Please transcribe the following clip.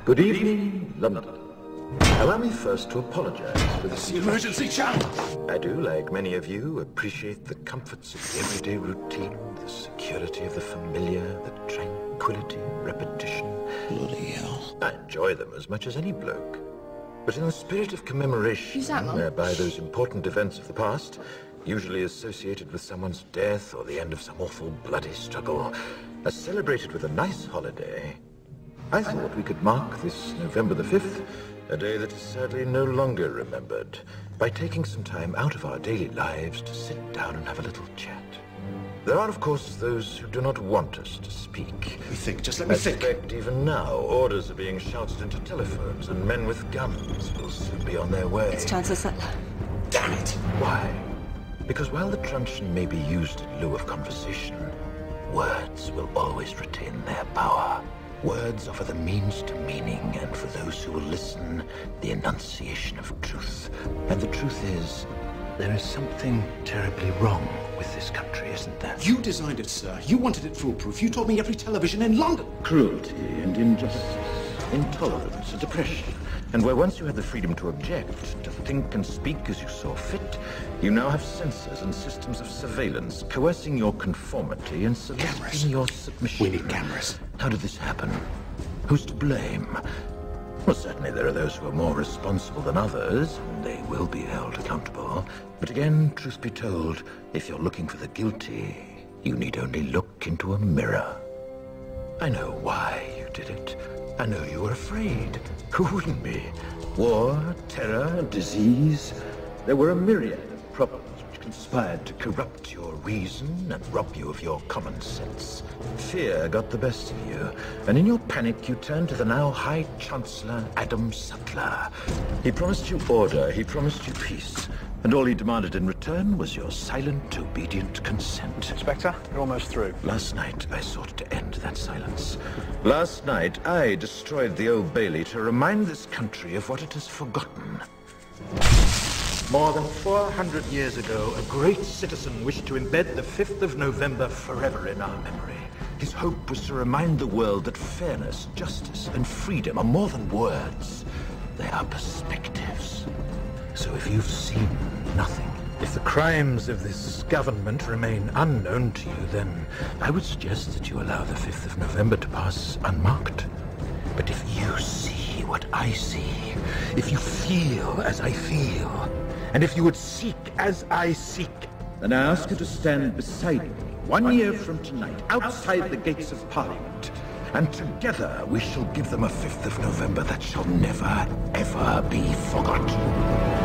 Good evening, London. Allow me first to apologize for this emergency channel. I do, like many of you, appreciate the comforts of the everyday routine, the security of the familiar, the tranquility and repetition. Bloody hell. I enjoy them as much as any bloke. But in the spirit of commemoration, whereby those important events of the past, usually associated with someone's death or the end of some awful bloody struggle, are celebrated with a nice holiday, I thought we could mark this November the 5th, a day that is sadly no longer remembered, by taking some time out of our daily lives to sit down and have a little chat. There are, of course, those who do not want us to speak. Just let me think. I suspect even now, orders are being shouted into telephones, and men with guns will soon be on their way. It's Chancellor Sutler. Damn it! Why? Because while the truncheon may be used in lieu of conversation, words will always retain their power. Words offer the means to meaning, and for those who will listen, the enunciation of truth. And the truth is, there is something terribly wrong with this country, isn't there? You designed it, sir. You wanted it foolproof. You told me every television in London. Cruelty and injustice, intolerance and oppression. And where once you had the freedom to object, to think and speak as you saw fit, you now have censors and systems of surveillance coercing your conformity and soliciting your submission. We need cameras. How did this happen? Who's to blame? Well, certainly there are those who are more responsible than others, and they will be held accountable. But again, truth be told, if you're looking for the guilty, you need only look into a mirror. I know why you did it. I know you were afraid. Who wouldn't be? War, terror, disease. There were a myriad of problems which conspired to corrupt your reason and rob you of your common sense. Fear got the best of you, and in your panic you turned to the now High Chancellor Adam Sutler. He promised you order, he promised you peace, and all he demanded in return was your silent, obedient consent. Inspector, you're almost through. Last night, I sought to end that silence. Last night, I destroyed the Old Bailey to remind this country of what it has forgotten. More than 400 years ago, a great citizen wished to embed the 5th of November forever in our memory. His hope was to remind the world that fairness, justice, and freedom are more than words. They are perspectives. So if you've seen nothing, if the crimes of this government remain unknown to you, then I would suggest that you allow the 5th of November to pass unmarked. But if you see what I see, if you feel as I feel, and if you would seek as I seek, then I ask you to stand beside me 1 year from tonight, outside the gates of Parliament, and together we shall give them a 5th of November that shall never, ever be forgotten.